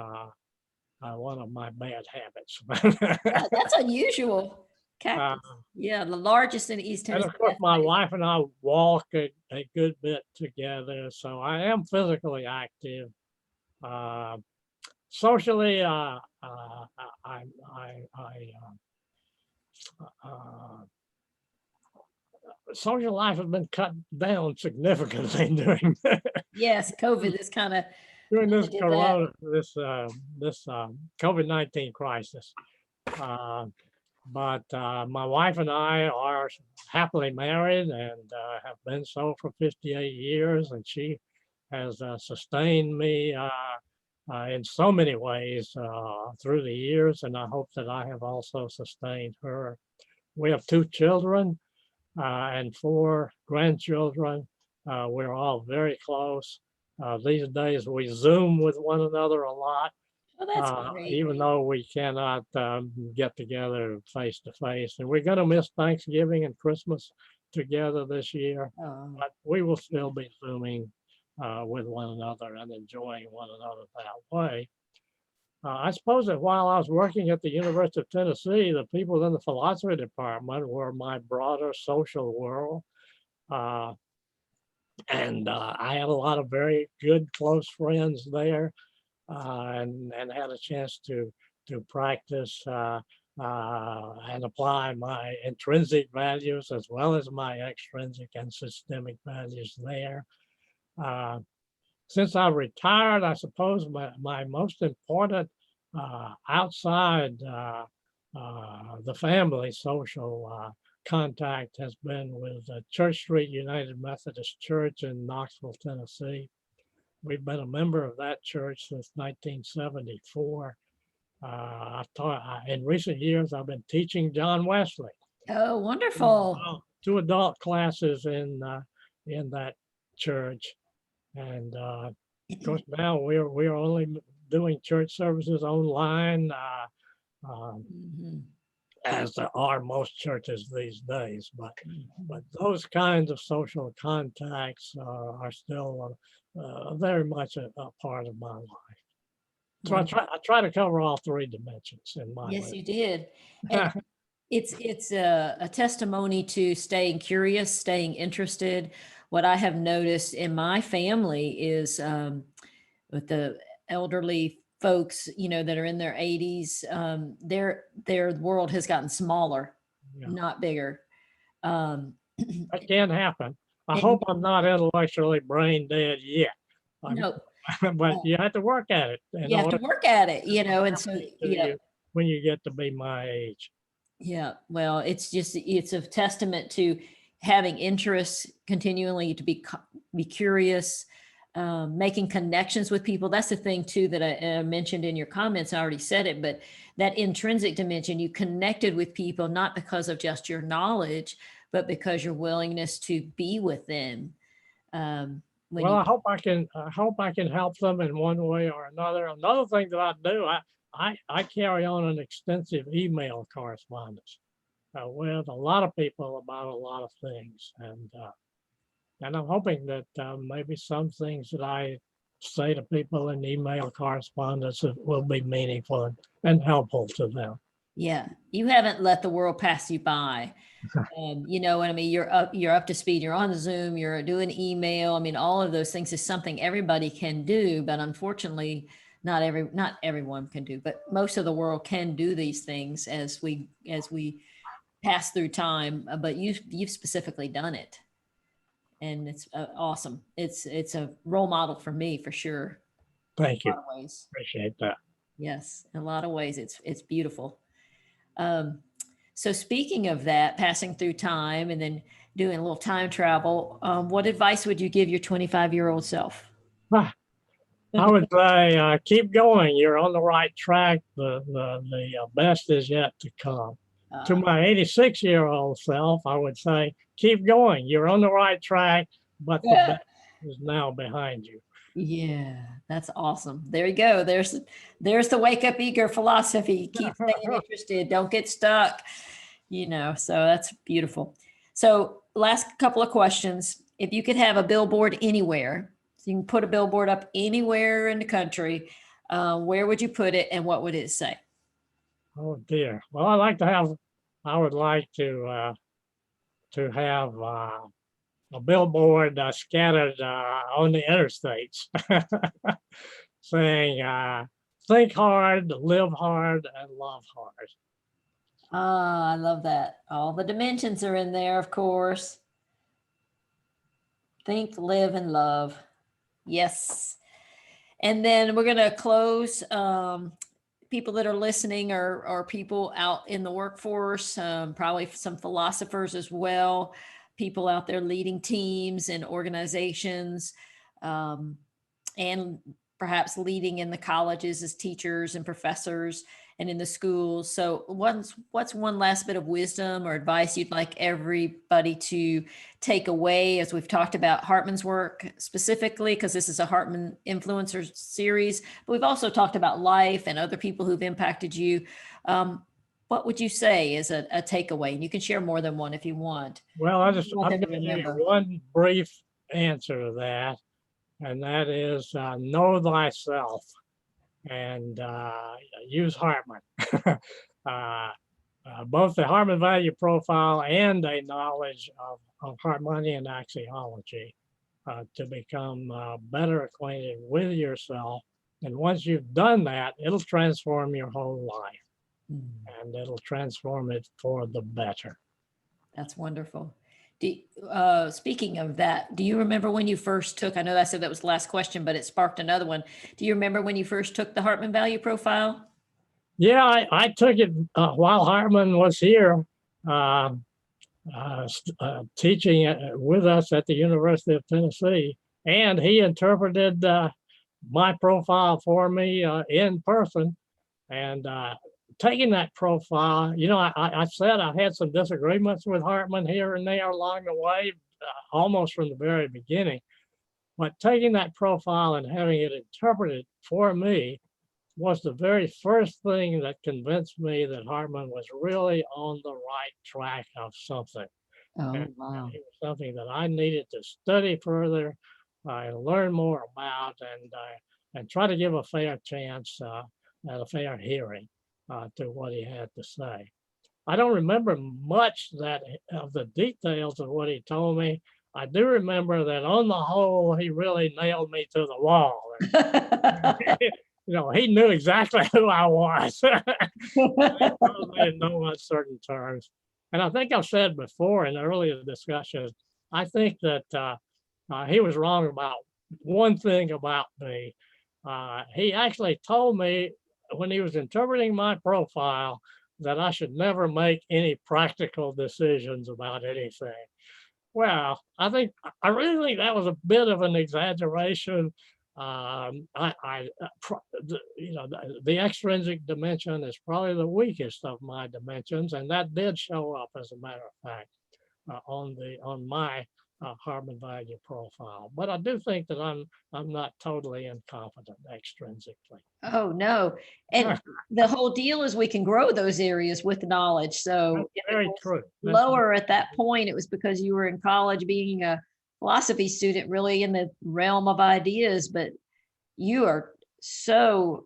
bad habits. Yeah, that's unusual. Cactus. Yeah, the largest in East And Tennessee. of course, my wife and I walk a good bit together, so I am physically active. Socially, social life has been cut down significantly during Yes, COVID is kind of during this did corona, this COVID-19 crisis. But my wife and I are happily married and have been so for 58 years, and she has sustained me in so many ways through the years, and I hope that I have also sustained her. We have 2 children and 4 grandchildren. We're all very close. These days we Zoom with one another a lot. Oh, that's great. Even though we cannot get together face to face. And we're going to miss Thanksgiving and Christmas together this year, but we will still be Zooming with one another and enjoying one another that way. I suppose that while I was working at the University of Tennessee, the people in the philosophy department were my broader social world. And I had a lot of very good, close friends there. And had a chance to practice and apply my intrinsic values as well as my extrinsic and systemic values there. Since I retired, I suppose my most important outside the family social contact has been with Church Street United Methodist Church in Knoxville, Tennessee. We've been a member of that church since 1974. In recent years, I've been teaching John Wesley. Oh, wonderful. two adult classes in that church, and of course now we're only doing church services online, Mhm. as there are most churches these days. But Mhm. those kinds of social contacts are still very much a part of my life. So Wonderful. I try to cover all three dimensions in my Yes, list. you did. And it's a testimony to staying curious, staying interested. What I have noticed in my family is with the elderly folks, that are in their 80s, their world has gotten smaller, Yeah, not bigger. Um, that can happen. I and hope I'm not intellectually brain dead yet. I'm, no, but you have to work at it in you have to order work at it, and so to you when you get to be my age. yeah, well, it's a testament to having interests continually to be curious, making connections with people. That's the thing too that I mentioned in your comments. I already said it, but that intrinsic dimension, you connected with people not because of just your knowledge, but because your willingness to be with them. When Well, you, I hope I can help them in one way or another. Another thing that I do, I carry on an extensive email correspondence with a lot of people about a lot of things, and I'm hoping that maybe some things that I say to people in email correspondence will be meaningful and helpful to them. yeah, you haven't let the world pass you by. You know what I mean? You're up to speed. You're on Zoom, you're doing email. I mean, all of those things is something everybody can do, but unfortunately, not everyone can do, but most of the world can do these things as we pass through time. But you've specifically done it, and it's awesome. It's a role model for me for sure. Thank A you. lot of ways. Appreciate that. Yes, in a lot of ways, it's beautiful. Um, so speaking of that, passing through time and then doing a little time travel, what advice would you give your 25-year-old self? Ah, I would say keep going. You're on the right track. The best is yet to come. To Uh, my 86-year-old self, I would say keep going. You're on the right track, but the yeah, best is now behind you. yeah, that's awesome. There you go. There's the wake up eager philosophy. Keep staying interested. Don't get stuck. So that's beautiful. So last couple of questions. If you could have a billboard anywhere, so you can put a billboard up anywhere in the country, where would you put it and what would it say? Oh dear. Well, I would like to have a billboard scattered on the interstates saying, think hard, live hard, and love hard. Ah, I love that. All the dimensions are in there, of course. Think, live, and love. Yes. And then we're going to close. People that are listening are people out in the workforce, probably some philosophers as well, people out there leading teams and organizations, um, and perhaps leading in the colleges as teachers and professors and in the schools. So what's one last bit of wisdom or advice you'd like everybody to take away as we've talked about Hartman's work specifically, because this is a Hartman Influencers series, but we've also talked about life and other people who've impacted you. What would you say is a takeaway? And you can share more than one if you want. Well, What do you want I'm them to going to give you remember? one brief answer to that, and that is know thyself and use Hartman. Both the Hartman value profile and a knowledge of Hartmanian axiology to become better acquainted with yourself. And once you've done that, it'll transform your whole life and it'll transform it for the better. That's wonderful. Speaking of that, do you remember when you first took, I know I said that was the last question, but it sparked another one. Do you remember when you first took the Hartman Value Profile? Yeah, I took it while Hartman was here teaching with us at the University of Tennessee. And he interpreted my profile for me in person. And taking that profile, you know, I said I had some disagreements with Hartman here and there along the way, almost from the very beginning. But taking that profile and having it interpreted for me was the very first thing that convinced me that Hartman was really on the right track of something. Oh, And wow. it was something that I needed to study further, learn more about, and try to give a fair chance and a fair hearing to what he had to say. I don't remember much that of the details of what he told me. I do remember that on the whole, he really nailed me to the wall. You know, he knew exactly who I was. He told me in no uncertain terms. And I think I've said before in earlier discussions, I think that he was wrong about one thing about me. He actually told me when he was interpreting my profile that I should never make any practical decisions about anything. Well, I really think that was a bit of an exaggeration. You know, the extrinsic dimension is probably the weakest of my dimensions, and that did show up, as a matter of fact, on my Hartman value profile. But I do think that I'm not totally incompetent extrinsically. Oh, no. And the whole deal is we can grow those areas with knowledge. So if it Very was true. lower at that point, it was because you were in college being a philosophy student, really in the realm of ideas, but you are so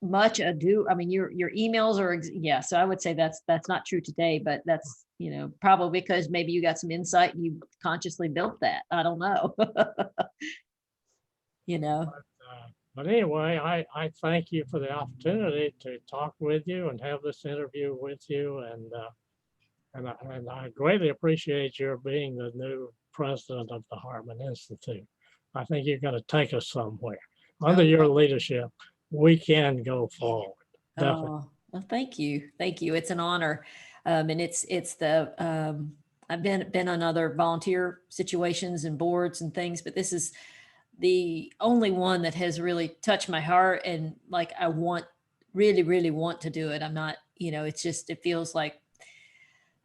much ado. I mean, your emails are, yeah. So I would say that's not true today, but that's, you know, probably because maybe you got some insight and you consciously built that. I don't know. You know. But anyway, I thank you for the opportunity to talk with you and have this interview with you, and I greatly appreciate your being the new president of the Hartman Institute. I think you're going to take us somewhere. Under your leadership, we can go forward. Definitely. Oh, well, thank you. Thank you. It's an honor. And it's the, I've been on other volunteer situations and boards and things, but this is the only one that has really touched my heart. And like, I really want to do it. I'm not, you know, it's just, it feels like,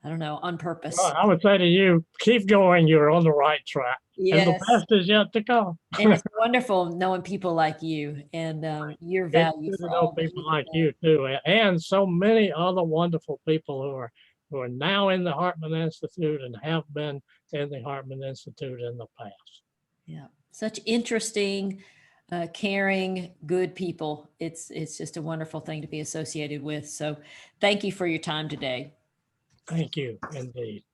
I don't know, on purpose. Well, I would say to you, keep going. You're on the right track. And the Yes. best is yet to come. And it's wonderful knowing people like you and your It's value good for to know all that people you like do. you too, and so many other wonderful people who are now in the Hartman Institute and have been in the Hartman Institute in the past. Yeah, such interesting, caring, good people. It's just a wonderful thing to be associated with. So thank you for your time today. Thank you indeed.